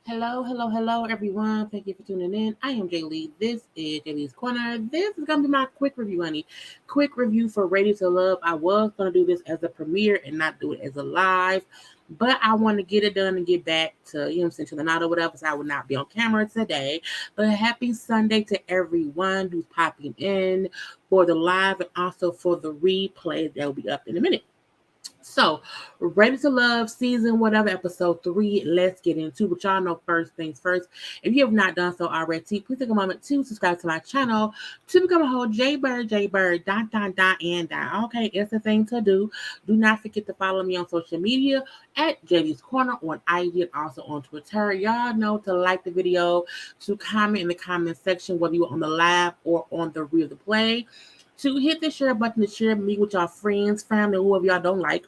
Hello, everyone. Thank you for tuning in. I am Jaylee. This is JayLeesCorner. This is going to be my quick review, honey. Quick review for Ready to Love. I was going to do this as a premiere and not do it as a live, but I want to get it done and get back to, to the night or whatever, so I would not be on camera today. But happy Sunday to everyone who's popping in for the live and also for the replay that will be up in a minute. So, Ready to Love season whatever episode 3. Let's get into. But y'all know first things first. If you have not done so already, please take a moment to subscribe to my channel to become a whole JayBird, dot. Okay, it's a thing to do. Do not forget to follow me on social media at JayLeesCorner on IG and also on Twitter. Y'all know to like the video, to comment in the comment section whether you're on the live or on the real the play. To hit the share button to share me with y'all friends, family, whoever y'all don't like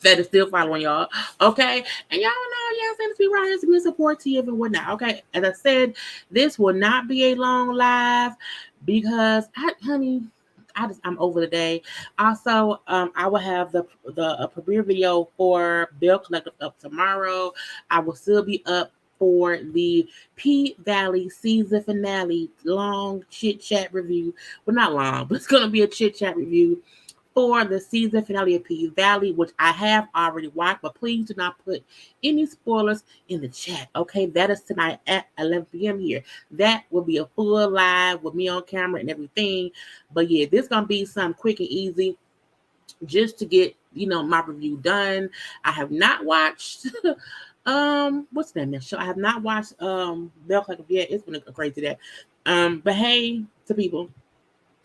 that is still following y'all. Okay. And y'all know, y'all saying to be right here to be supportive and whatnot. Okay. As I said, this will not be a long live because I'm over the day. Also, I will have the premiere video for Bill Collective up tomorrow. I will still be up for the P Valley season finale long chit chat review. Well, not long, but it's gonna be a chit chat review for the season finale of P Valley, which I have already watched, but please do not put any spoilers in the chat. Okay, that is tonight at 11 p.m. here. That will be a full live with me on camera and everything. But yeah, this is gonna be something quick and easy just to get my review done. I have not watched what's the name of that show? I have not watched Bell Collective yet. It's been a crazy day. But hey to people.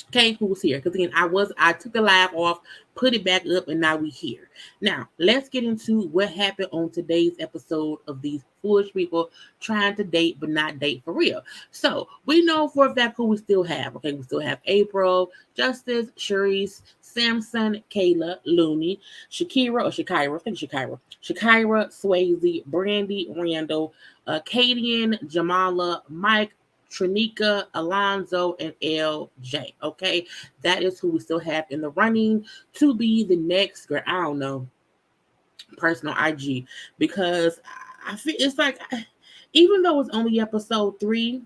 Okay, who's here? Because again, I took the live off, put it back up, and now we here. Now, let's get into what happened on today's episode of these foolish people trying to date but not date for real. So we know for a fact who we still have. Okay, we still have April, Justice, Sharice, Samson, Kayla, Looney, Shakira, Swayze, Brandy, Randall, Kadian, Jamala, Mike, Trinika, Alonzo, and LJ. Okay, that is who we still have in the running to be the next girl. I don't know, personal IG, because I feel it's like, even though it's only episode 3,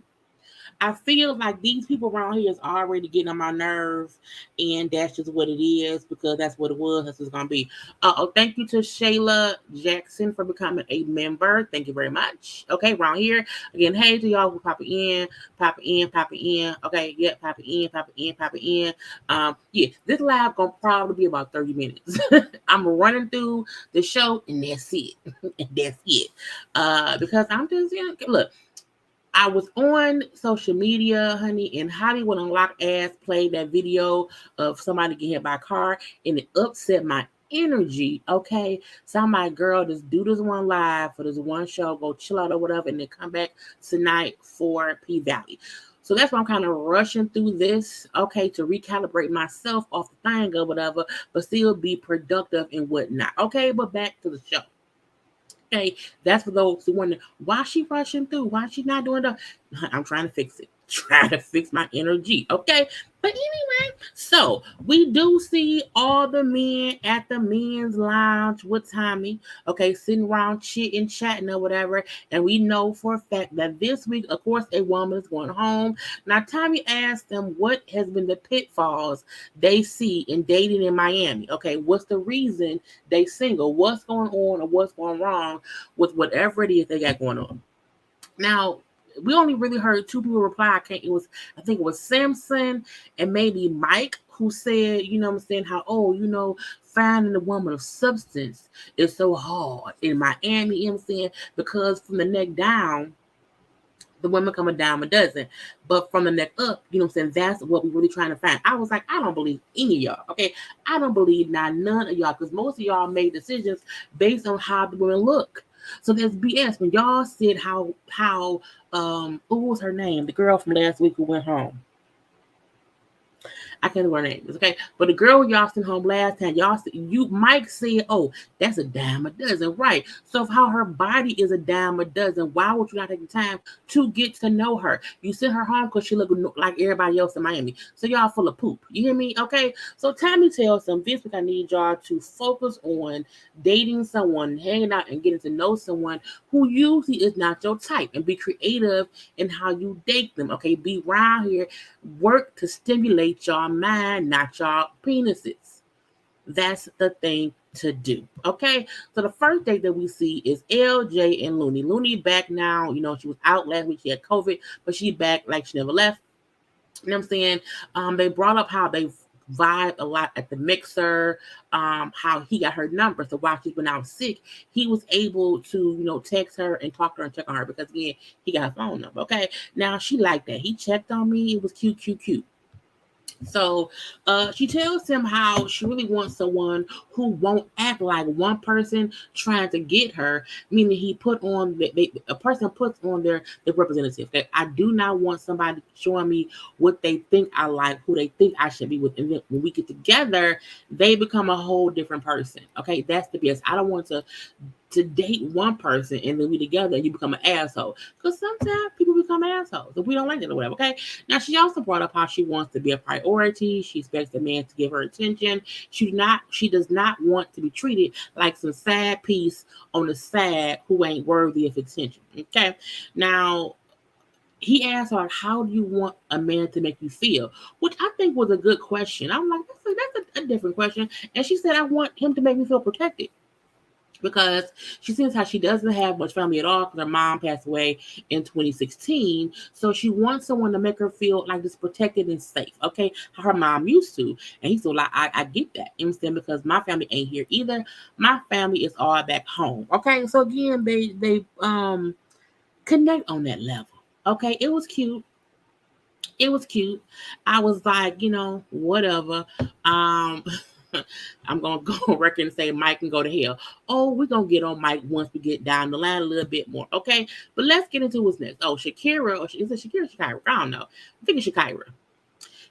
I feel like these people around here is already getting on my nerves, and that's just what it is because that's what it was. That's what it's gonna be. Thank you to Shayla Jackson for becoming a member. Thank you very much. Okay, around here again. Hey to y'all who pop it in, pop it in, pop it in. Okay, yeah, pop it in, pop it in, pop it in. Yeah, this live gonna probably be about 30 minutes. I'm running through the show, and that's it. And that's it. Because I'm just look. I was on social media, honey, and Hollywood Unlocked ass played that video of somebody getting hit by a car, and it upset my energy. Okay, so I'm like, girl, just do this one live for this one show, go chill out or whatever, and then come back tonight for P Valley. So that's why I'm kind of rushing through this, okay, to recalibrate myself off the thing or whatever, but still be productive and whatnot. Okay, but back to the show. Okay, that's for those who wonder why she rushing through, why she not doing the. I'm trying to fix it. Trying to fix my energy. Okay, but anyway, so we do see all the men at the men's lounge with Tommy. Okay, sitting around chitting, chatting or whatever, and we know for a fact that this week, of course, a woman is going home. Now, Tommy asked them what has been the pitfalls they see in dating in Miami. Okay, what's the reason they single? What's going on or what's going wrong with whatever it is they got going on? Now, we only really heard 2 people reply. I think it was Samson and maybe Mike who said, what I'm saying, how, finding a woman of substance is so hard in Miami, you know what I'm saying, because from the neck down, the women come a dime a dozen. But from the neck up, you know what I'm saying, that's what we're really trying to find. I was like, I don't believe any of y'all, okay? I don't believe none of y'all, because most of y'all made decisions based on how the women look. So there's BS when y'all said how what was her name? The girl from last week who went home. I can't remember her name is, okay? But the girl y'all sent home last time, Mike said, oh, that's a dime a dozen, right? So if how her body is a dime a dozen, why would you not take the time to get to know her? You sent her home because she looked like everybody else in Miami. So y'all full of poop. You hear me? Okay. So Tommy tells them this week I need y'all to focus on dating someone, hanging out and getting to know someone who usually is not your type, and be creative in how you date them. Okay. Be around here, work to stimulate your mind, not your penises. That's the thing to do. Okay. So the first date that we see is LJ and Looney. Looney back now. You know, she was out last week. She had COVID, but she back like she never left. You know what I'm saying? They brought up how they vibe a lot at the mixer, how he got her number. So while she's been out sick, he was able to, text her and talk to her and check on her because again, he got her phone number. Okay. Now she liked that. He checked on me. It was cute, cute, cute. So she tells him how she really wants someone who won't act like one person trying to get her, meaning he put on a person puts on their representative. Okay? I do not want somebody showing me what they think I like, who they think I should be with, and then when we get together, they become a whole different person. Okay, that's the best. I don't want to date one person and then we together and you become an asshole. Because sometimes people become assholes if we don't like it or whatever. Okay. Now she also brought up how she wants to be a priority. She expects the man to give her attention. She does not want to be treated like some sad piece on the side who ain't worthy of attention. Okay. Now he asked her, how do you want a man to make you feel? Which I think was a good question. I'm like, that's a different question. And she said, I want him to make me feel protected, because she seems how she doesn't have much family at all because her mom passed away in 2016. So she wants someone to make her feel like just protected and safe. Okay, how her mom used to. And he's so like, I get that. You understand? Because my family ain't here either. My family is all back home. Okay, so again, they connect on that level. Okay, it was cute. It was cute. I was like, whatever. I'm gonna go on record and say Mike can go to hell. Oh, we're gonna get on Mike once we get down the line a little bit more. Okay. But let's get into what's next. Oh, Shakira, or is it Shakira or Shakira? I don't know. I think it's Shakira.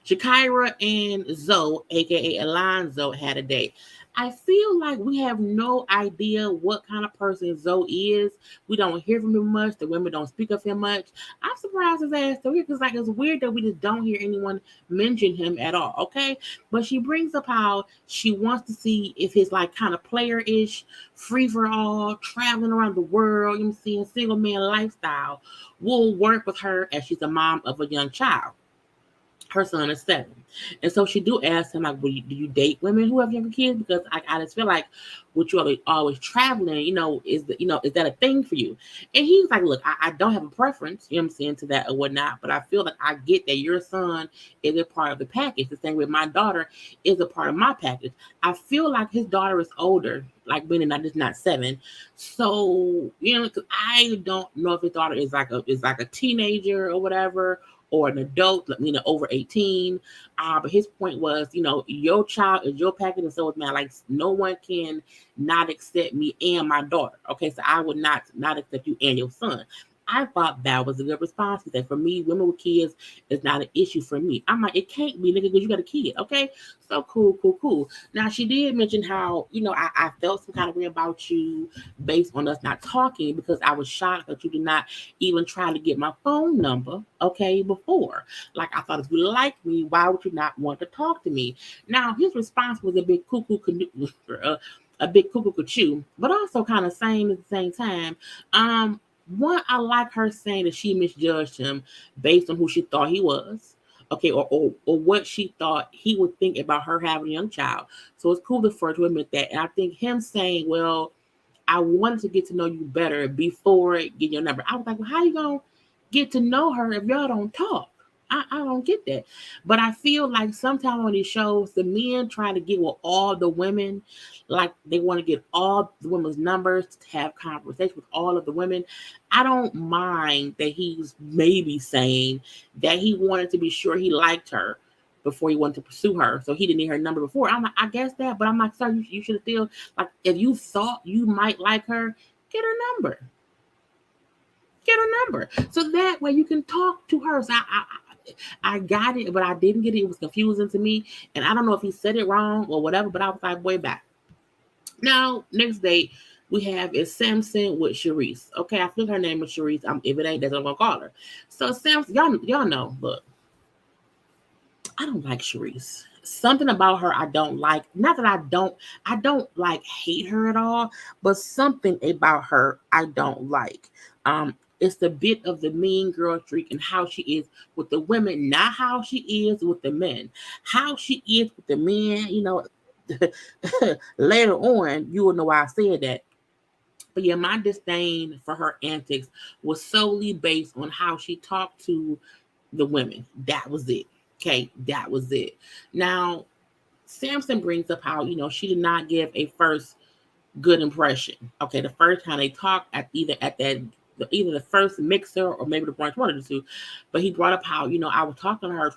Shakira and Zoe, aka Alonzo, had a date. I feel like we have no idea what kind of person Zoe is. We don't hear from him much. The women don't speak of him much. I'm surprised his ass still here because it's weird that we just don't hear anyone mention him at all. Okay, but she brings up how she wants to see if his kind of player-ish, free for all, traveling around the world, single man lifestyle will work with her as she's a mom of a young child. Her son is 7. And so she do ask him, do you date women who have younger kids? Because I just feel like with you always traveling, is that a thing for you? And he's like, look, I don't have a preference, to that or whatnot, but I feel like I get that your son is a part of the package. The same with my daughter is a part of my package. I feel like his daughter is older, like meaning that it's not 7. So, because I don't know if his daughter is like a teenager or whatever, or an adult, over 18. But his point was, your child is your package, and so is mine. Like, no one can not accept me and my daughter. Okay, so I would not accept you and your son. I thought that was a good response. He said, for me, women with kids is not an issue for me. I'm like, it can't be, nigga, because you got a kid. Okay, so cool. Now, she did mention how, I felt some kind of way about you based on us not talking, because I was shocked that you did not even try to get my phone number, okay, before. Like, I thought if you liked me, why would you not want to talk to me? Now, his response was a big cuckoo cuckoo, but also kind of same at the same time. One, I like her saying that she misjudged him based on who she thought he was. Okay, or what she thought he would think about her having a young child. So it's cool for her to admit that. And I think him saying, well, I wanted to get to know you better before getting your number. I was like, well, how you gonna get to know her if y'all don't talk? I don't get that. But I feel like sometimes on these shows, the men try to get with all the women, like they want to get all the women's numbers to have conversation with all of the women. I don't mind that he's maybe saying that he wanted to be sure he liked her before he wanted to pursue her. So he didn't need her number before. I'm like, I guess that, but I'm like, sir, you should have still, like, if you thought you might like her, get her number. Get her number. So that way you can talk to her. So I got it, but I didn't get it. It was confusing to me, and I don't know if he said it wrong or whatever. But I was like, way back. Now, next date we have is Samson with Sharice. Okay, I think her name is Sharice. If it ain't, that's what I'm gonna call her. So Samson, y'all know. Look, I don't like Sharice. Something about her I don't like. Not that I don't like hate her at all, but something about her I don't like. It's the bit of the mean girl streak and how she is with the women, not how she is with the men. How she is with the men, later on, you will know why I said that. But yeah, my disdain for her antics was solely based on how she talked to the women. That was it. Okay, that was it. Now, Samson brings up how, she did not give a first good impression. Okay, the first time they talked either the first mixer or maybe the brunch, one of the two. But he brought up how, I was talking to her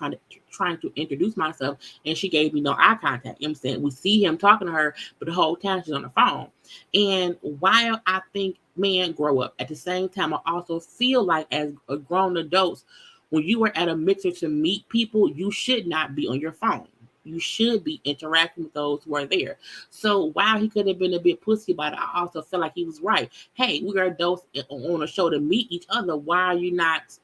trying to introduce myself, and she gave me no eye contact. You know what I'm saying? We see him talking to her, but the whole time she's on the phone. And while I think men grow up, at the same time I also feel like as a grown adults, when you are at a mixer to meet people, you should not be on your phone. You should be interacting with those who are there. So while he could have been a bit pussy about it, I also felt like he was right. Hey, we are adults on a show to meet each other. Why are you not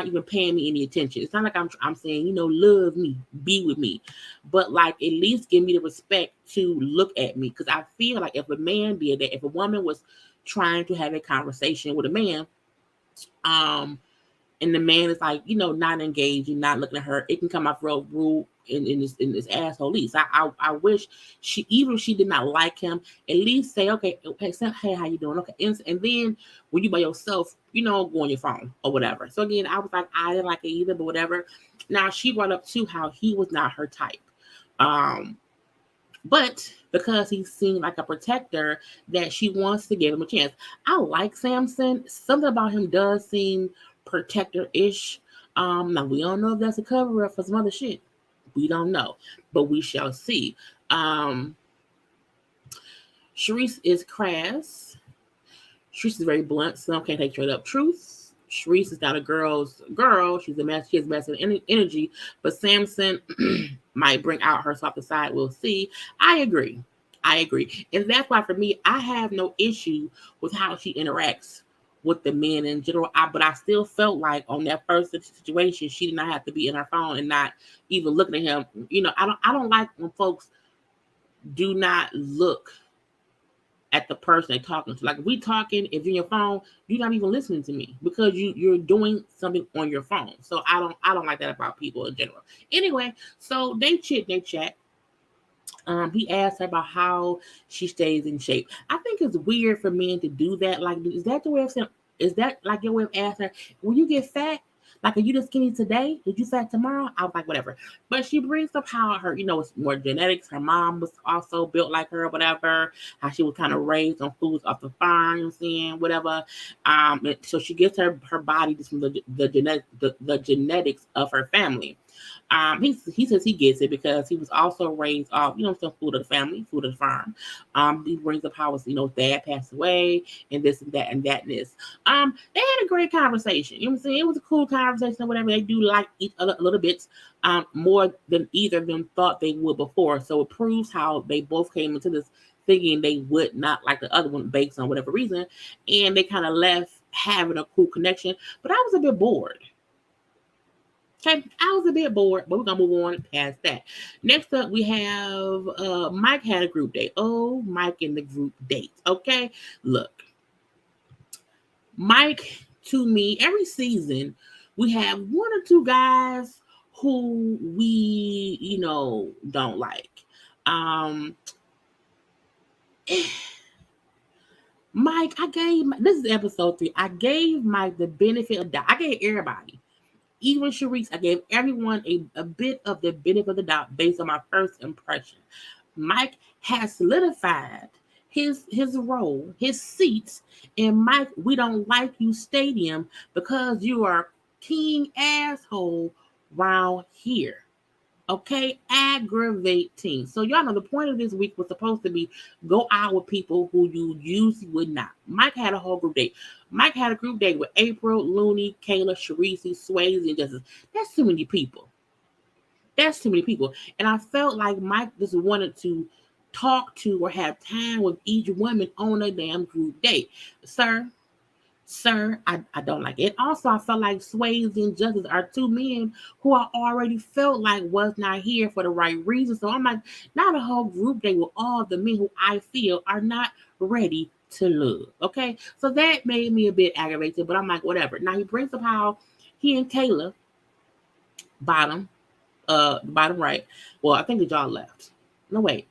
even paying me any attention? It's not like I'm saying, love me, be with me. But like at least give me the respect to look at me. Because I feel like if a man did that, if a woman was trying to have a conversation with a man, and the man is like, not engaging, not looking at her, it can come off real rude in this asshole. So I wish even if she did not like him, at least say, okay, hey, how you doing? Okay. And then when you by yourself, go on your phone or whatever. So again, I was like, I didn't like it either, but whatever. Now she brought up too how he was not her type. But because he seemed like a protector, that she wants to give him a chance. I like Samson. Something about him does seem protector-ish. Now we don't know if that's a cover-up for some other shit. We don't know, but we shall see. Sharice is crass. Sharice is very blunt. Some can't take straight up truth. Sharice is not a girl's girl. She has masculine energy, but Samson might bring out her softer side. We'll see. I agree. And that's why for me, I have no issue with how she interacts with the men in general. But I still felt like on that first situation, she did not have to be in her phone and not even looking at him. I don't like when folks do not look at the person they're talking to. Like if we talking, if you're on your phone, you're not even listening to me because you're doing something on your phone. So I don't like that about people in general. Anyway, so they chat. He asked her about how she stays in shape. I think it's weird for men to do that. Like, is that the way of saying? Is that like your way of asking her, will you get fat? Like, are you just skinny today? Did you fat tomorrow? I was like, whatever. But she brings up how her, it's more genetics. Her mom was also built like her, whatever. How she was kind of raised on foods off the farm, you know what I'm saying, whatever. So she gets her body just from the genetics of her family. He says he gets it because he was also raised off, some food of the family, food of the farm. He brings up how his, dad passed away and this and that and that and this. They had a great conversation. You know what I'm saying? It was a cool conversation or whatever. They do like each other a little bit, more than either of them thought they would before. So it proves how they both came into this thinking they would not like the other one based on whatever reason. And they kind of left having a cool connection. But I was a bit bored. Okay, I was a bit bored, but we're gonna move on past that. Next up, we have Mike had a group date. Oh, Mike and the group date. Okay, look, Mike. To me, every season we have one or two guys who we, don't like. Mike, this is episode 3. I gave Mike the benefit of doubt. I gave everybody. Even Sharice, I gave everyone a bit of the benefit of the doubt based on my first impression. Mike has solidified his role, his seats in Mike, we don't like you stadium because you are king asshole round here. Okay, aggravating. So y'all know the point of this week was supposed to be go out with people who you usually would not. Mike had a whole group date. Mike had a group date with April, Looney, Kayla, Sharice, Swayze, and Justice. That's too many people. That's too many people. And I felt like Mike just wanted to talk to or have time with each woman on a damn group date. Sir, I don't like it. Also, I felt like Swayze and Justice are two men who I already felt like was not here for the right reason. So I'm like, not a whole group date with all the men who I feel are not ready to love. Okay, so that made me a bit aggravated, but I'm like, whatever. Now he brings up how he and Kayla, bottom, bottom right. Well, I think the jaw left. No, wait,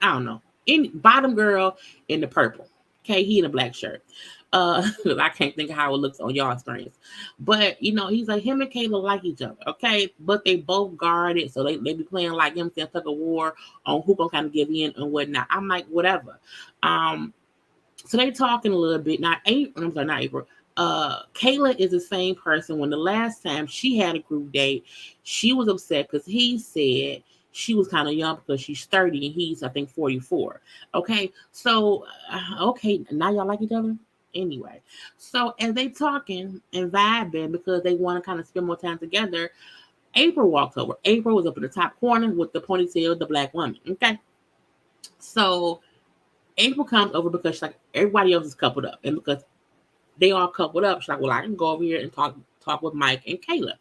I don't know. In bottom girl in the purple. Okay, he in a black shirt. I can't think of how it looks on y'all screens. But he's like him and Kayla like each other, okay? But they both guarded, so they be playing like him saying tug of war on who gonna kind of give in and whatnot. I'm like, whatever. So they talking a little bit. Now April, I'm sorry, not April. Kayla is the same person. When the last time she had a group date, she was upset because he said she was kind of young because she's 30 and he's, I think, 44. Okay, so okay, now y'all like each other anyway. So as they talking and vibing because they want to kind of spend more time together, April walks over. April was up in the top corner with the ponytail, the black woman. Okay, so April comes over because she's like everybody else is coupled up, and because they all coupled up, she's like, well, I can go over here and talk with Mike and Kayla.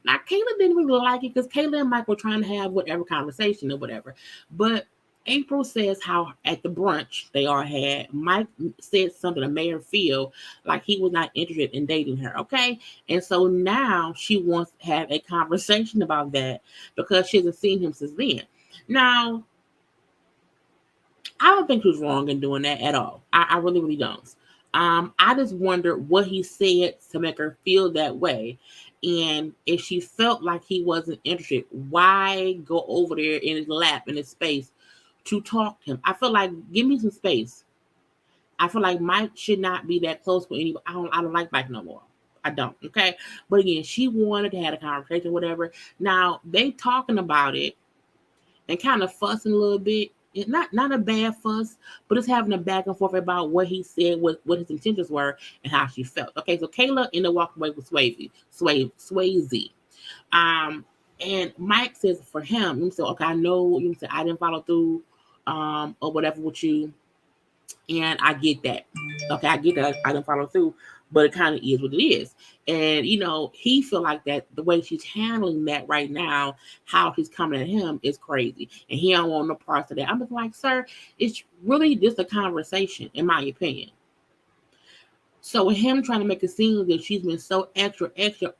Now, Kayla didn't really like it because Kayla and Mike were trying to have whatever conversation or whatever. But April says how at the brunch they all had, Mike said something to make her feel like he was not interested in dating her, okay? And so now she wants to have a conversation about that because she hasn't seen him since then. Now, I don't think she was wrong in doing that at all. I really, really don't. I just wonder what he said to make her feel that way. And if she felt like he wasn't interested, why go over there in his lap, in his space, to talk to him? I feel like, give me some space. I feel like Mike should not be that close with anybody. I don't like Mike no more. I don't. Okay. But again, she wanted to have a conversation, whatever. Now they talking about it and kind of fussing a little bit. It's not a bad fuss, but it's having a back and forth about what he said, what his intentions were, and how she felt. Okay, so Kayla ended up walking away with Swayze. And Mike says for him, he said, okay, I know you said I didn't follow through, or whatever with you, and I get that. Okay, I get that I didn't follow through, but it kind of is what it is. And he feel like that the way she's handling that right now, how she's coming at him is crazy, and he don't want no parts of that. I'm just like, sir, it's really just a conversation, in my opinion. So him trying to make it seem that she's been so extra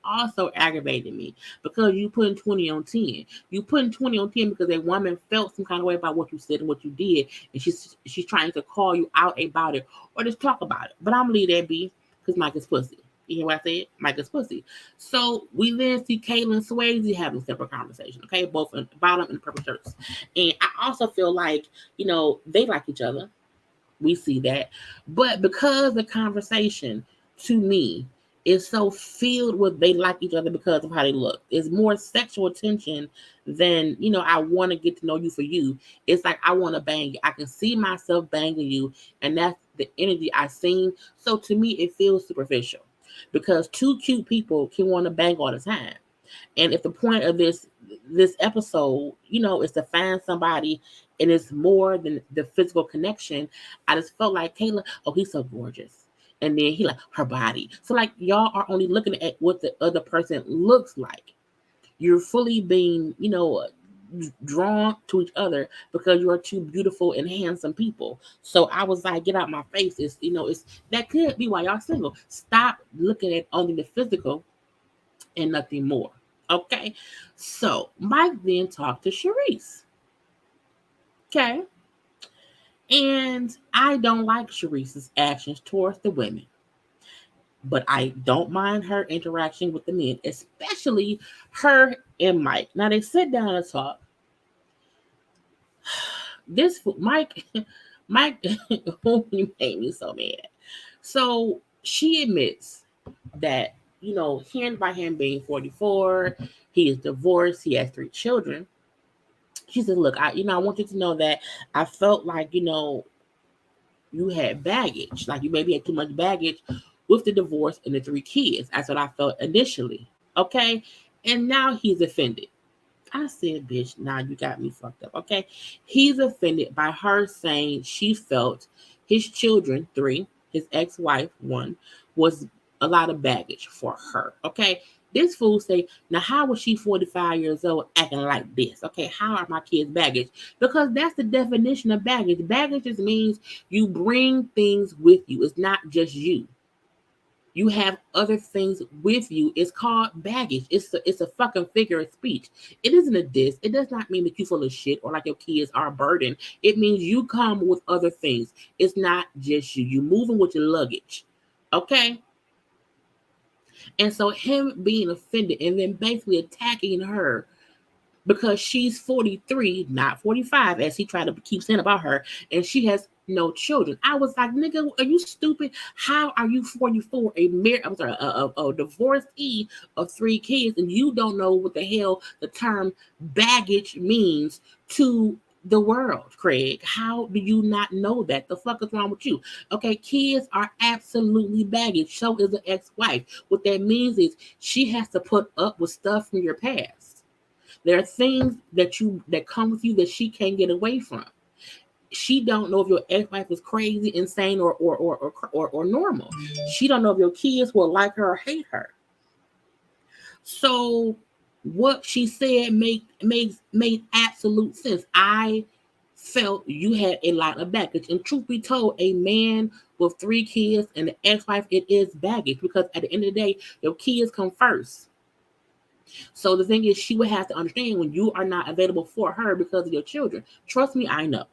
also aggravated me because you putting 20 on 10. You putting 20 on 10 because a woman felt some kind of way about what you said and what you did, and she's trying to call you out about it or just talk about it. But I'm gonna leave that be because Mike is pussy. You hear what I said? Mike is pussy. So we then see Kayla and Swayze having a separate conversation, okay? Both in the bottom and the purple shirts. And I also feel like, they like each other. We see that. But because the conversation to me is so filled with they like each other because of how they look. It's more sexual tension than, I want to get to know you for you. It's like I want to bang you. I can see myself banging you, and that's the energy I seen. So to me, it feels superficial because two cute people can want to bang all the time. And if the point of this episode, is to find somebody and it's more than the physical connection, I just felt like Kayla, oh, he's so gorgeous. And then he like her body. So like y'all are only looking at what the other person looks like. You're fully being, drawn to each other because you are two beautiful and handsome people. So I was like, get out my face. It's that could be why y'all single. Stop looking at only the physical and nothing more. Okay. So Mike then talked to Sharice. Okay. And I don't like Sharice's actions towards the women, but I don't mind her interaction with the men, especially her and Mike. Now they sit down and talk. This Mike, you made me so mad. So she admits that, hearing by him being 44, He is divorced. He has 3 children. She said, look, I want you to know that I felt like, you had baggage. Like you maybe had too much baggage with the divorce and the 3 kids. That's what I felt initially. Okay. And now he's offended. I said, bitch, now you got me fucked up. Okay. He's offended by her saying she felt his children, 3, his ex-wife, 1, was a lot of baggage for her. Okay. This fool say, now how was she 45 years old acting like this? Okay, how are my kids baggage? Because that's the definition of baggage. Baggage just means you bring things with you. It's not just you. You have other things with you. It's called baggage. It's a fucking figure of speech. It isn't a diss. It does not mean that you full of shit or like your kids are a burden. It means you come with other things. It's not just you. You moving with your luggage. Okay? And so him being offended and then basically attacking her because she's 43, not 45, as he tried to keep saying about her, and she has no children. I was like, nigga, are you stupid? How are you 44, a divorcee of 3 kids, and you don't know what the hell the term baggage means to the world, Craig? How do you not know that? The fuck is wrong with you? Okay, kids are absolutely baggage. So is an ex-wife. What that means is she has to put up with stuff from your past. There are things that come with you that she can't get away from. She don't know if your ex-wife is crazy, insane, or normal. She don't know if your kids will like her or hate her. So what she said made absolute sense. I felt you had a lot of baggage. And truth be told, a man with 3 kids and an ex-wife, it is baggage, because at the end of the day, your kids come first. So the thing is, she would have to understand when you are not available for her because of your children. Trust me, I know.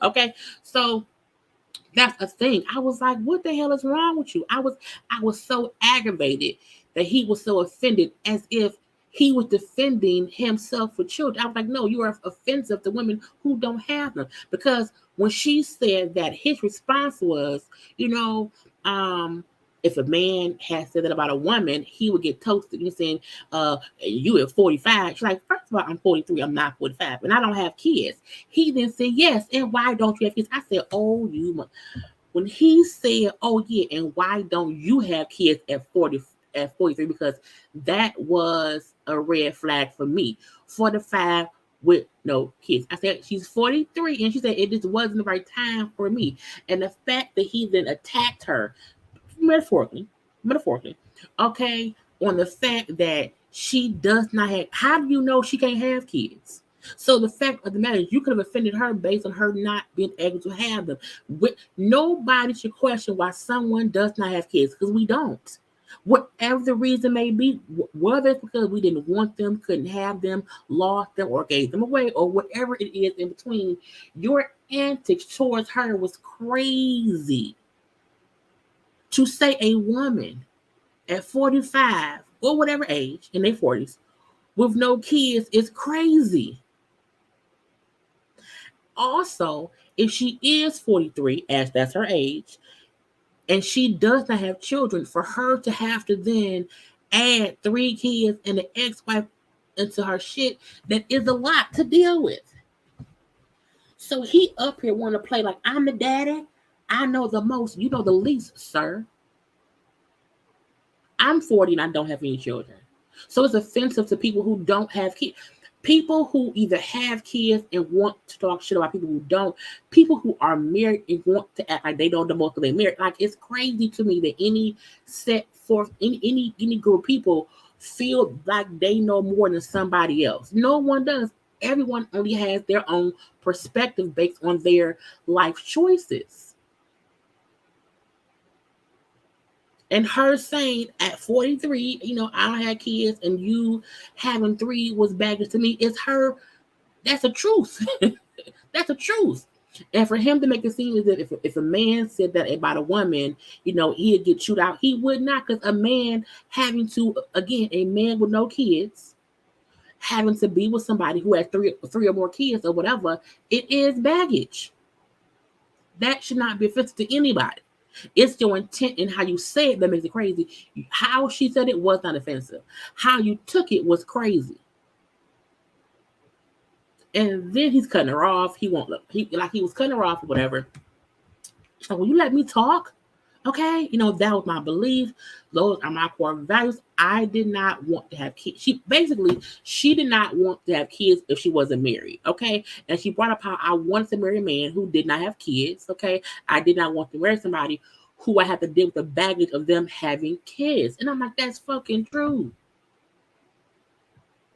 Okay, so that's a thing. I was like, what the hell is wrong with you? I was so aggravated that he was so offended, as if he was defending himself for children. I was like, no, you are offensive to women who don't have them. Because when she said that, his response was, if a man had said that about a woman, he would get toasted. You're saying, you at 45. She's like, first of all, I'm 43. I'm not 45. And I don't have kids. He then said, yes. And why don't you have kids? I said, oh, when he said, oh, yeah, and why don't you have kids at 43? Because that was a red flag for me. 45 with no kids. I said, she's 43. And she said, it just wasn't the right time for me. And the fact that he then attacked her, metaphorically, okay, on the fact that she does not have, how do you know she can't have kids? So the fact of the matter is, you could have offended her based on her not being able to have them. Nobody should question why someone does not have kids, because we don't. Whatever the reason may be, whether it's because we didn't want them, couldn't have them, lost them, or gave them away, or whatever it is in between, your antics towards her was crazy. To say a woman at 45 or whatever age, in their 40s, with no kids is crazy. Also, if she is 43, as that's her age, and she does not have children, for her to have to then add 3 kids and an ex-wife into her shit, that is a lot to deal with. So he up here want to play like, I'm the daddy, I know the most, you know the least, sir. I'm 40 and I don't have any children. So it's offensive to people who don't have kids. People who either have kids and want to talk shit about people who don't. People who are married and want to act like they don't divorce because they're married. Like, it's crazy to me that any set forth, any group of people feel like they know more than somebody else. No one does. Everyone only has their own perspective based on their life choices. And her saying at 43, I don't have kids, and you having 3 was baggage to me. It's her. That's a truth. That's a truth. And for him to make it seem as if a man said that about a woman, he'd get chewed out. He would not, because a man having to, again, a man with no kids, having to be with somebody who has three or more kids or whatever, it is baggage. That should not be offensive to anybody. It's your intent and how you say it that makes it crazy. How she said it was not offensive. How you took it was crazy. And then he's cutting her off. He won't look. He was cutting her off or whatever. So will you let me talk? Okay, that was my belief. Those are my core values. I did not want to have kids. She did not want to have kids if she wasn't married. Okay, and she brought up how I wanted to marry a man who did not have kids. Okay, I did not want to marry somebody who I had to deal with the baggage of them having kids. And I'm like, that's fucking true.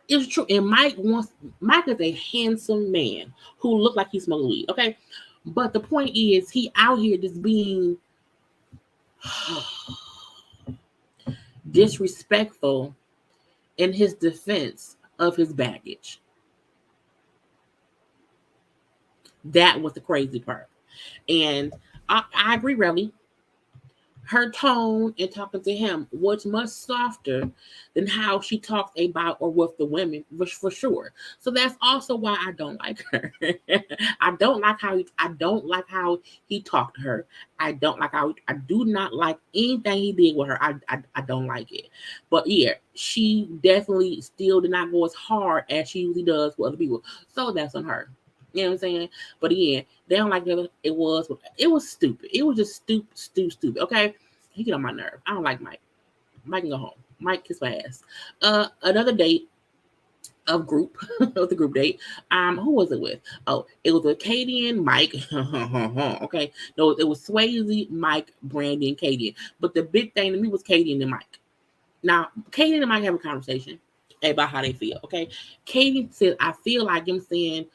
It's true. And Mike is a handsome man who looked like he smoked weed. Okay, but the point is, he out here just being disrespectful in his defense of his baggage. That was the crazy part. And I agree, really. Her tone in talking to him was much softer than how she talks about or with the women, for sure. So that's also why I don't like her. I don't like how he talked to her. I do not like anything he did with her. I don't like it. But yeah, she definitely still did not go as hard as she usually does with other people. So that's on her. You know what I'm saying? But again, they don't like it. It was stupid. It was just stupid. Okay? He get on my nerve. I don't like Mike. Mike can go home. Mike kiss my ass. Another date of group. It was a group date. Who was it with? Oh, it was with Katie and Mike. Okay. No, it was Swayze, Mike, Brandy, and Katie. But the big thing to me was Katie and Mike. Now, Katie and Mike have a conversation about how they feel. Okay. Katie said, I feel like him saying,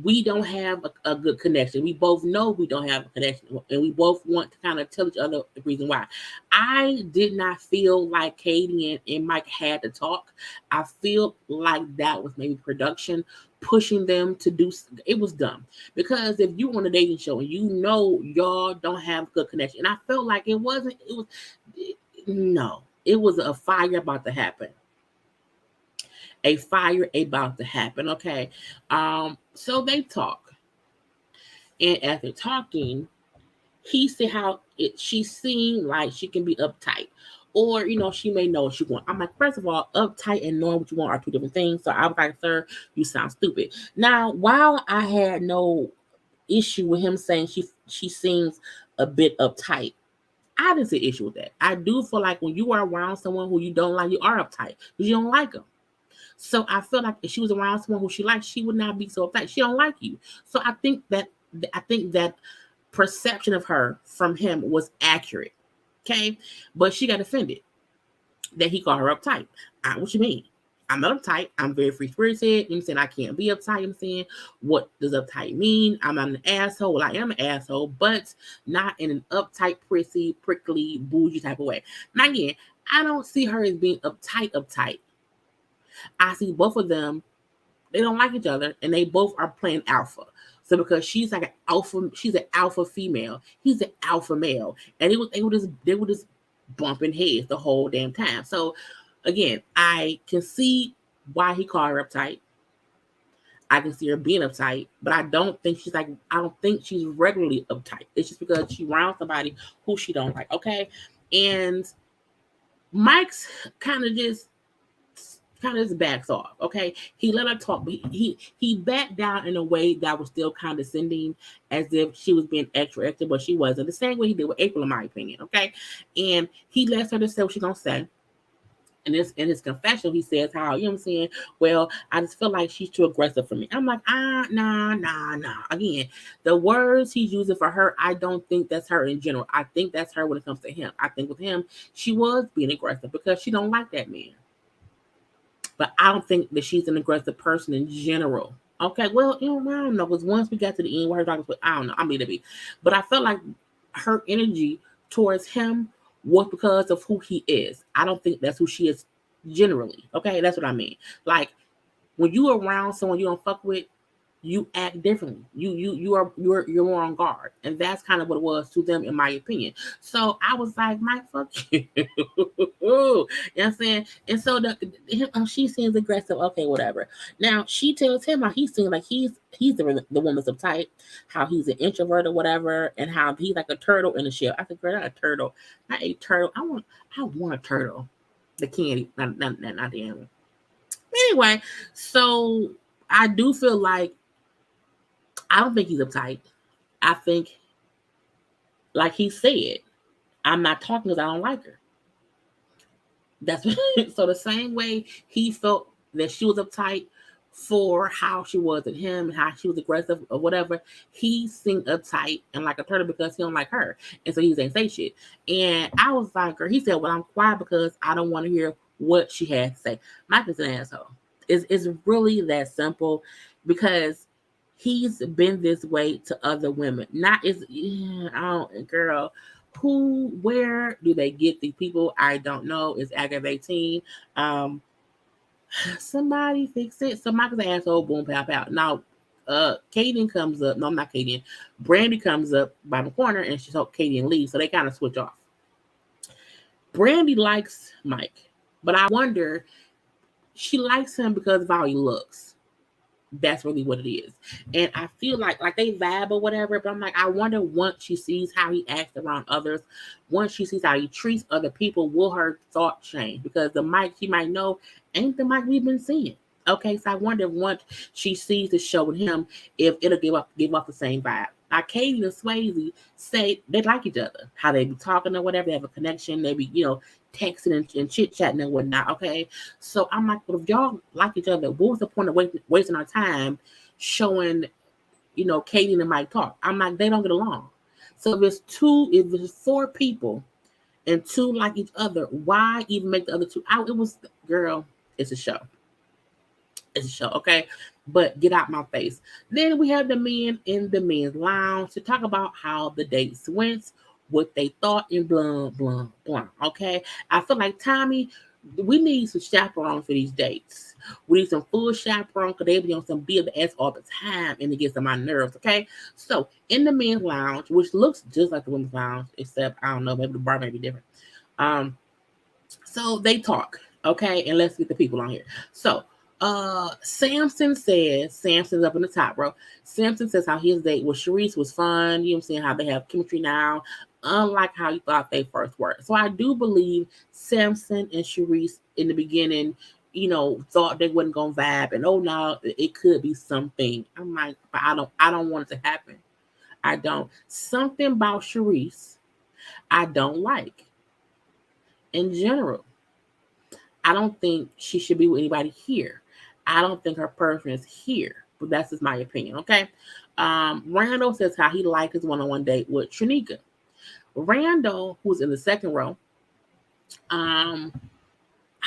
we don't have a good connection. We both know we don't have a connection, and we both want to kind of tell each other the reason why. I did not feel like Katie and Mike had to talk. I feel like that was maybe production pushing them to do. It was dumb, because if you on a dating show and y'all don't have good connection, and I felt like it was a fire about to happen. A fire about to happen. Okay. So they talk. And as they're talking, he said how she seemed like she can be uptight. Or, she may know what she wants. I'm like, first of all, uptight and knowing what you want are two different things. So I was like, sir, you sound stupid. Now, while I had no issue with him saying she seems a bit uptight, I didn't see an issue with that. I do feel like when you are around someone who you don't like, you are uptight because you don't like them. So I feel like if she was around someone who she likes, she would not be so uptight. She don't like you. So I think that perception of her from him was accurate. Okay. But she got offended that he called her uptight. What you mean? I'm not uptight. I'm very free spirited. You know what I'm saying? I can't be uptight. You know what I'm saying? What does uptight mean? I'm not an asshole. Well, I am an asshole, but not in an uptight, prissy, prickly, bougie type of way. Now again, I don't see her as being uptight. I see both of them, they don't like each other, and they both are playing alpha. So because she's like she's an alpha female, he's an alpha male, and they were just bumping heads the whole damn time. So again, I can see why he called her uptight. I can see her being uptight, but I don't think she's regularly uptight. It's just because she's around somebody who she don't like. Okay, and Mike's kind of just backs off. Okay, he let her talk, but he backed down in a way that was still condescending, as if she was being extra, but she wasn't. The same way he did with April, in my opinion. Okay, and he lets her to say what she's gonna say. And in his confession, he says how, you know what I'm saying? Well, I just feel like she's too aggressive for me. I'm like, nah. Again, the words he's using for her, I don't think that's her in general. I think that's her when it comes to him. I think with him, she was being aggressive because she don't like that man. But I don't think that she's an aggressive person in general. Okay, well, I don't know. Because once we got to the end where her talking, I don't know. I'm gonna be. But I felt like her energy towards him was because of who he is. I don't think that's who she is generally. Okay, that's what I mean. Like, when you around someone you don't fuck with, you act differently. You're more on guard, and that's kind of what it was to them, in my opinion. So I was like, Mike, fuck you. You know what I'm saying? And so she seems aggressive. Okay, whatever. Now she tells him how he seems like he's the one that's uptight, how he's an introvert or whatever, and how he's like a turtle in a shell. I said, girl, not a turtle, not a turtle. I want a turtle. The candy, not the animal. Anyway, so I do feel like I don't think he's uptight. I think, like he said, I'm not talking because I don't like her. That's so the same way he felt that she was uptight for how she was at him and how she was aggressive or whatever. He seemed uptight and like a turtle because he don't like her, and so he didn't say shit. And I was like, he said, "Well, I'm quiet because I don't want to hear what she has to say." Mike is an asshole. It's really that simple, because he's been this way to other women. Not is I don't, girl. Where do they get these people? I don't know. It's aggravating. Somebody fix it. Somebody's an asshole. Boom, pow, pow. Now, Kaden comes up. No, I'm not Kaden. Brandy comes up by the corner, and she told Kaden leave. So they kind of switch off. Brandy likes Mike, but I wonder, she likes him because of how he looks. That's really what it is. And I feel like they vibe or whatever, but I'm like, I wonder, once she sees how he acts around others, once she sees how he treats other people, will her thought change? Because the Mike she might know ain't the Mike we've been seeing. Okay, so I wonder, if once she sees the show with him, if it'll give up the same vibe. Now, Katie and Swayze say they like each other, how they be talking or whatever, they have a connection, they be, texting and chit-chatting and whatnot, okay? So I'm like, well, if y'all like each other, what was the point of wasting our time showing, Katie and Mike talk? I'm like, they don't get along. So if it's four people and two like each other, why even make the other two out? Girl, it's a show. It's a show, okay? But get out my face. Then we have the men in the men's lounge to talk about how the dates went, what they thought, and blah, blah, blah, okay? I feel like, Tommy, we need some chaperones for these dates. We need some full chaperones, because they be on some BS all the time, and it gets on my nerves, okay? So, in the men's lounge, which looks just like the women's lounge, except, I don't know, maybe the bar may be different. So they talk, okay? And let's get the people on here. So, Samson's up in the top row. Samson says how his date with Sharice was fun. You know what I'm saying? How they have chemistry now, unlike how you thought they first were. So I do believe Samson and Sharice in the beginning, thought they wasn't gonna vibe, and oh no, it could be something. I'm like, but I don't want it to happen. I don't. Something about Sharice I don't like in general. I don't think she should be with anybody here. I don't think her person is here, but that's just my opinion, okay? Randall says how he liked his one-on-one date with Trinika. Randall, who's in the second row, I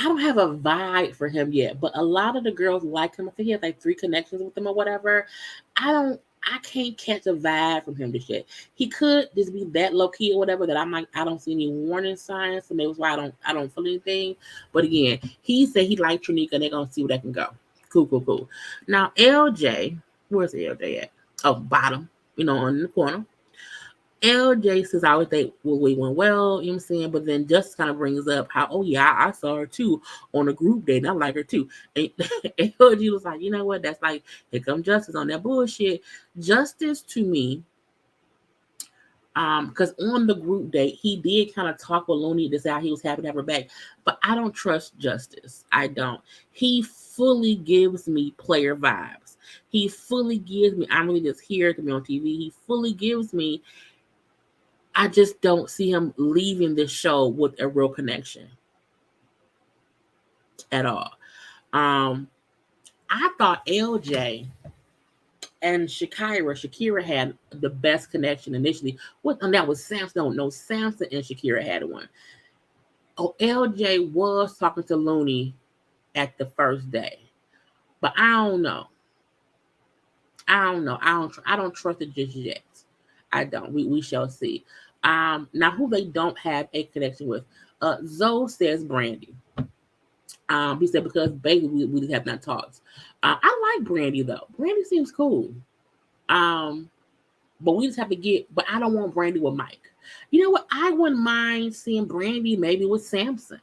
don't have a vibe for him yet, but a lot of the girls like him. I think he has like 3 connections with them or whatever. I can't catch a vibe from him just yet. He could just be that low key or whatever, that I'm like, I don't see any warning signs, so maybe that's why I don't feel anything. But again, he said he liked Trinika, and they're gonna see where that can go. Cool. Now LJ, where's LJ at? Oh, bottom, on the corner. LJ says I always think we went well, you know what I'm saying? But then Justice kind of brings up how, oh yeah, I saw her too on a group date, and I like her too. And LJ was like, you know what? That's like, here come Justice on that bullshit. Justice to me, because on the group date, he did kind of talk with Looney to say how he was happy to have her back. But I don't trust Justice. I don't. He fully gives me player vibes. He fully gives me, I'm really just here to be on TV. He fully gives me, I just don't see him leaving this show with a real connection at all. I thought LJ and Shakira had the best connection initially. And that was Samson. No, Samson and Shakira had one. Oh, LJ was talking to Looney at the first day, but I don't know. I don't trust it just yet. I don't. We shall see. Now who they don't have a connection with. Zoe says Brandy. He said because baby, we just have not talked. I like Brandy though. Brandy seems cool. Um, but we just have to get. But I don't want Brandy with Mike. You know what? I wouldn't mind seeing Brandy maybe with Samson.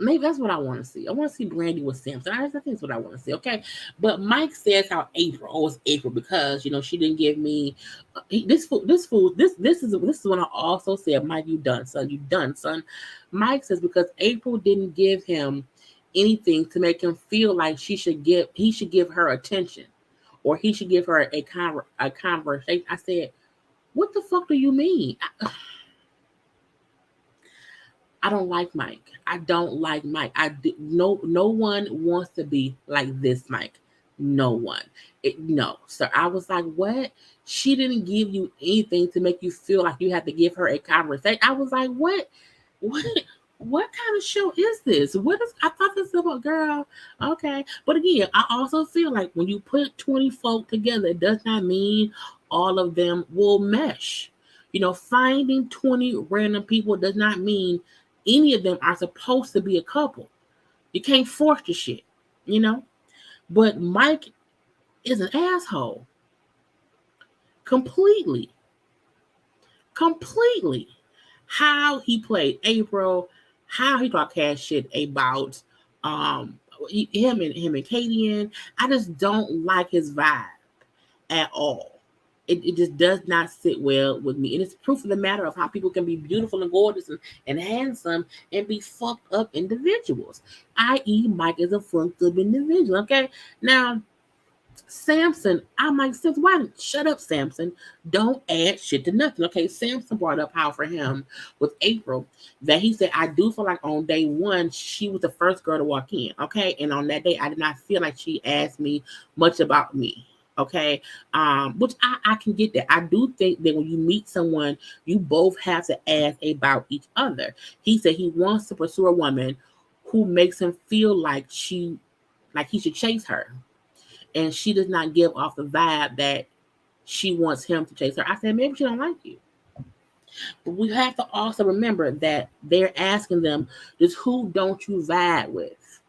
Maybe that's what I want to see. I want to see Brandy with Samson. I think that's what I want to see. Okay, but Mike says how April. Oh, it's April because she didn't give me this fool. This is when I also said, Mike, you done, son. You done, son. Mike says because April didn't give him anything to make him feel like he should give her attention, or he should give her a conversation. I said, what the fuck do you mean? I don't like Mike. I don't like Mike. No one wants to be like this Mike. No one. No. So I was like, what? She didn't give you anything to make you feel like you had to give her a conversation. I was like, what? What? What kind of show is this? What is? I thought this was about girl. Okay, but again, I also feel like when you put 20 folk together, it does not mean all of them will mesh. Finding 20 random people does not mean any of them are supposed to be a couple. You can't force the shit, you know? But Mike is an asshole. Completely. Completely. How he played April, how he talked cash shit about him and Katie. I just don't like his vibe at all. It just does not sit well with me. And it's proof of the matter of how people can be beautiful and gorgeous and handsome and be fucked up individuals. I.e., Mike is a fucked up individual. Okay. Now, Samson, I'm like, shut up, Samson. Don't add shit to nothing. Okay. Samson brought up how for him with April that he said, I do feel like on day one, she was the first girl to walk in. Okay. And on that day, I did not feel like she asked me much about me. Okay. Which I can get that. I do think that when you meet someone, you both have to ask about each other. He said he wants to pursue a woman who makes him feel like he should chase her. And she does not give off the vibe that she wants him to chase her. I said, maybe she don't like you. But we have to also remember that they're asking them, just who don't you vibe with?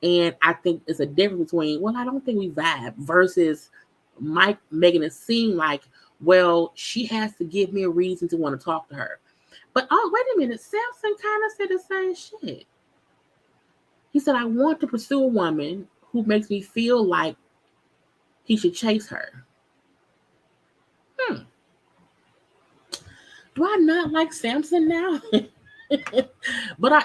And I think it's a difference between, well, I don't think we vibe versus Mike making it seem like, well, she has to give me a reason to want to talk to her. But wait a minute, Samson kind of said the same shit. He said, I want to pursue a woman who makes me feel like he should chase her. Do I not like Samson now? But I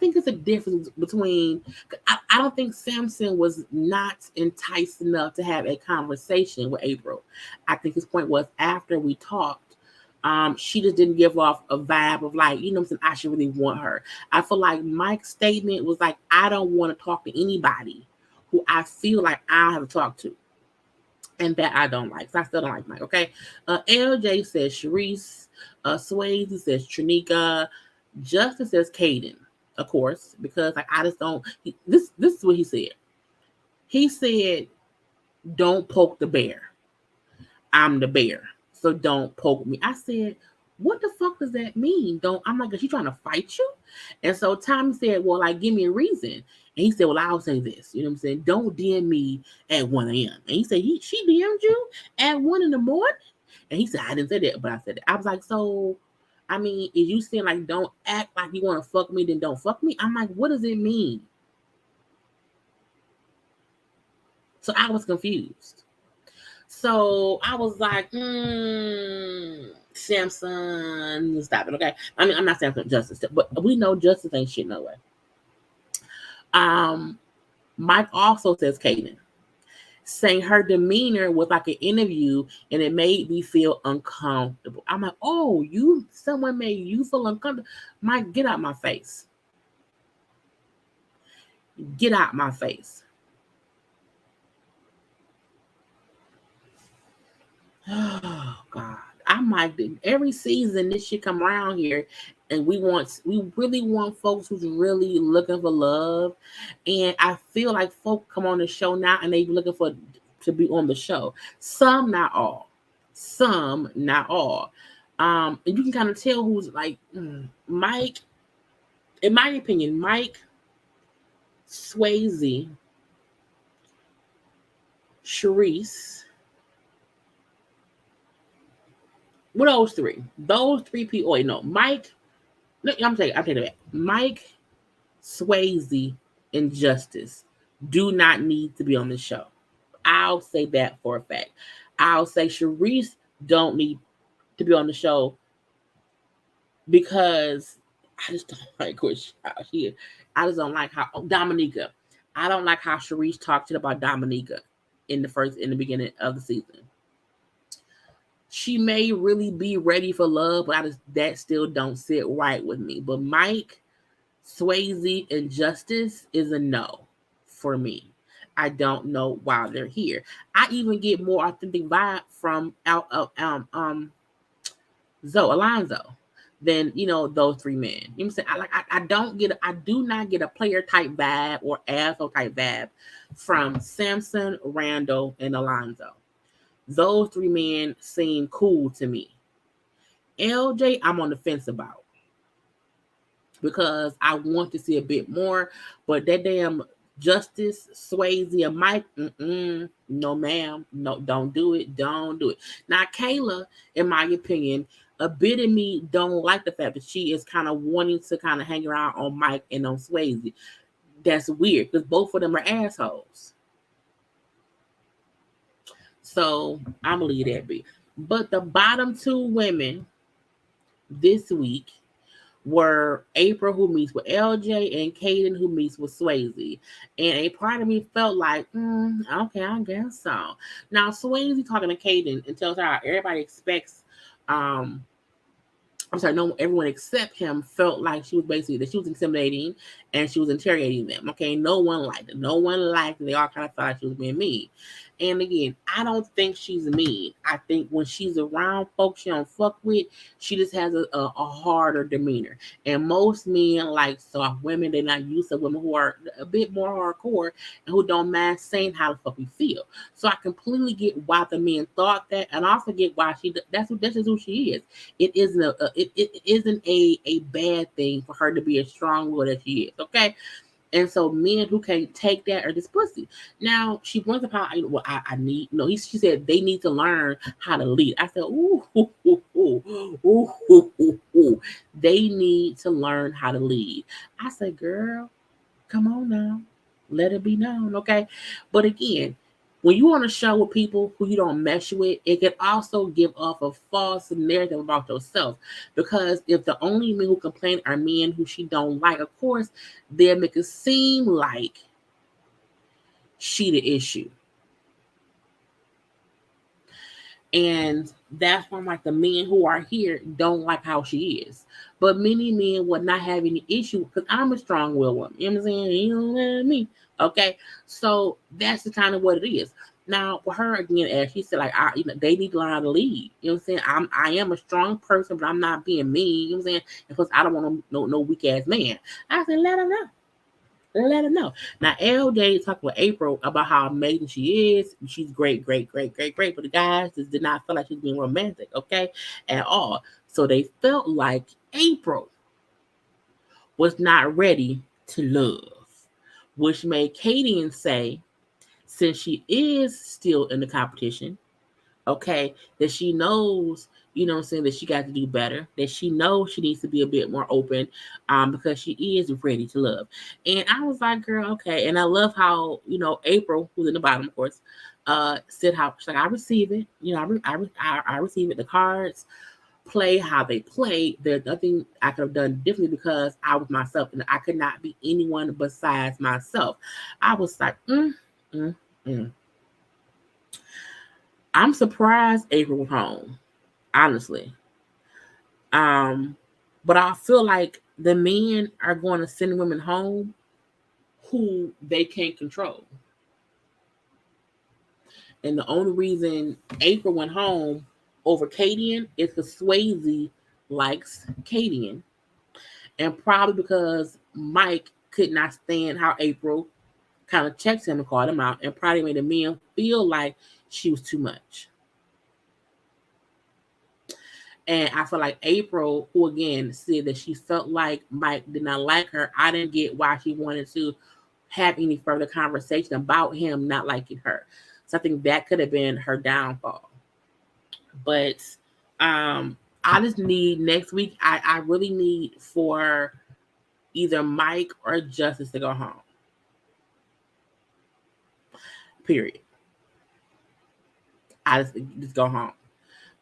think it's a difference between. I don't think Samson was not enticed enough to have a conversation with April. I think his point was after we talked, she just didn't give off a vibe of like, I'm saying, I should really want her. I feel like Mike's statement was like, I don't want to talk to anybody who I feel like I have to talk to. And that I don't like. So I still don't like Mike, okay? LJ says Sharice. Swayze says Trinika. Justin says Caden, of course, because like I just don't. This is what he said. He said, "Don't poke the bear. I'm the bear, so don't poke me." I said, "What the fuck does that mean?" I'm like, "Is she trying to fight you?" And so Tommy said, "Well, like, give me a reason." And he said, "Well, I'll say this. You know what I'm saying? Don't DM me at 1 a.m." And he said, "She DM'd you at 1 in the morning?" And he said, "I didn't say that, but I said it." I was like, "So, I mean, is you saying like don't act like you want to fuck me, then don't fuck me?" I'm like, what does it mean? So I was confused. So I was like, Samson, stop it, okay? I mean, I'm not saying Justice, but we know Justice ain't shit no way. Mike also says Kaden, saying her demeanor was like an interview and it made me feel uncomfortable. I'm like, oh, someone made you feel uncomfortable. Mike, get out my face. Get out my face. Oh God. I'm like, every season this shit come around here and we really want folks who's really looking for love. And I feel like folk come on the show now and they looking for to be on the show. Some, not all. Some, not all. And you can kind of tell who's like Mike. In my opinion, Mike, Swayze, Sharice, what those three? Those three people. Wait, no, Mike. No, I'm taking it back. Mike, Swayze, and Justice do not need to be on the show. I'll say that for a fact. I'll say Sharice don't need to be on the show because I just don't like what she. I just don't like how Dominica. I don't like how Sharice talked shit about Dominica in the beginning of the season. She may really be ready for love, but that still don't sit right with me. But Mike, Swayze, and Justice is a no for me. I don't know why they're here. I even get more authentic vibe from Alonzo than those three men. You know what I'm saying? I do not get a player type vibe or asshole type vibe from Samson, Randall, and Alonzo. Those three men seem cool to me. LJ, I'm on the fence about because I want to see a bit more, but that damn Justice, Swayze, and Mike, no ma'am, no, don't do it. Now, Kayla, in my opinion, a bit of me don't like the fact that she is kind of wanting to kind of hang around on Mike and on Swayze. That's weird because both of them are assholes. So I'm gonna leave that be. But the bottom two women this week were April, who meets with LJ, and Kaden, who meets with Swayze. And a part of me felt like, okay, I guess so. Now, Swayze talking to Kaden and tells her everybody expects, no, everyone except him felt like she was intimidating and she was interrogating them. Okay, no one liked it. No one liked it. They all kind of thought she was being mean. And again, I don't think she's mean. I think when she's around folks she don't fuck with, she just has a harder demeanor. And most men like soft women. They're not used to women who are a bit more hardcore and who don't mind saying how the fuck we feel. So I completely get why the men thought that, and I also get why that's just who she is. It isn't a bad thing for her to be as strong willed as she is. Okay. And so men who can't take that are just pussy. Now she brings up how I need she said they need to learn how to lead. I said, ooh. They need to learn how to lead. I said, girl, come on now. Let it be known, okay? But again, when you on a show with people who you don't mesh with, it can also give off a false narrative about yourself. Because if the only men who complain are men who she don't like, of course, they'll make it seem like she the issue. And that's why the men who are here don't like how she is. But many men would not have any issue because I'm a strong-willed woman. You know what I'm saying? You don't let me. Okay. So that's the kind of what it is. Now, for her again, as she said, they need to learn how to lead. You know what I'm saying? I am a strong person, but I'm not being mean. You know what I'm saying? And plus, I don't want no weak ass man. I said, let her know. Let her know. Now, LJ talked with April about how amazing she is. She's great. But the guys just did not feel like she's being romantic, okay, at all. So they felt like April was not ready to love, which made Katie say, since she is still in the competition, okay, that she knows, that she got to do better, that she knows she needs to be a bit more open, because she is ready to love. And I was like, girl, okay. And I love how, April, who's in the bottom, of course, said how she's like, I receive it. I receive it. The cards play how they play. There's nothing I could have done differently because I was myself and I could not be anyone besides myself. I was like, I'm surprised April was home, honestly. But I feel like the men are going to send women home who they can't control. And the only reason April went home over Kadian is because Swayze likes Kadian. And probably because Mike could not stand how April kind of checked him and called him out and probably made the men feel like she was too much. And I feel like April, who again said that she felt like Mike did not like her, I didn't get why she wanted to have any further conversation about him not liking her. So I think that could have been her downfall. But I just need next week, I really need for either Mike or Justice to go home. Period. I just go home.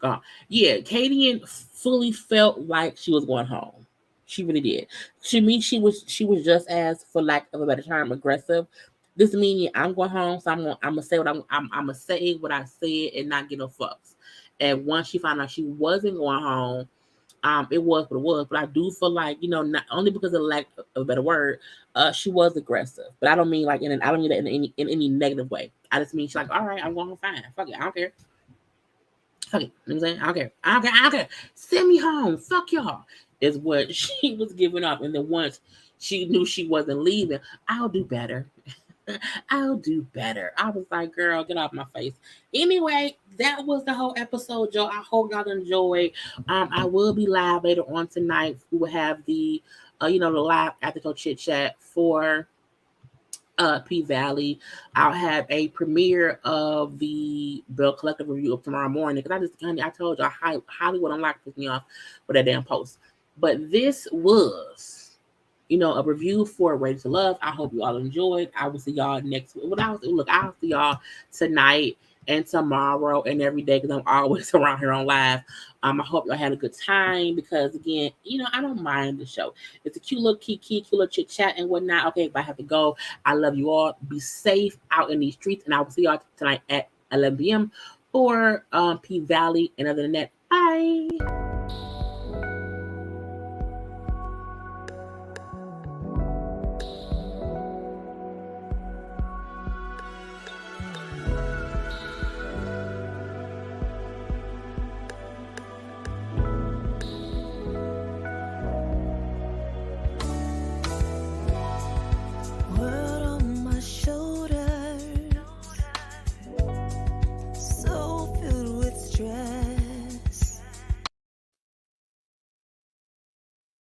Go home. Yeah, Katie fully felt like she was going home. She really did. She was just as, for lack of a better term, aggressive. This meaning I'm going home, so I'm gonna say what I'm gonna say what I said and not get no fucks. And once she found out she wasn't going home, it was what it was. But I do feel like, not only because of lack of a better word, she was aggressive. But I don't mean like I don't mean that in any negative way. I just mean she's like, all right, I'm going home, fine. Fuck it, I don't care. Fuck it. You know what I'm saying? I don't care. I don't care. I don't care. Send me home. Fuck y'all. Is what she was giving up. And then once she knew she wasn't leaving, I'll do better. I'll do better. I was like, girl, get off my face. Anyway, that was the whole episode, Joe. I hope y'all enjoyed. I will be live later on tonight. We will have the the live after chit chat for P Valley. I'll have a premiere of the Bell Collective review up tomorrow morning because I told you Hollywood unlocked pissed me off with that damn post. But this was, a review for Ready to Love. I hope you all enjoyed. I will see y'all next week. I'll see y'all tonight and tomorrow and every day because I'm always around here on live. I hope y'all had a good time because, again, I don't mind the show. It's a cute little cute little chit chat and whatnot. Okay, if I have to go, I love you all. Be safe out in these streets, and I will see y'all tonight at 11 p.m. for P Valley. And other than that, bye.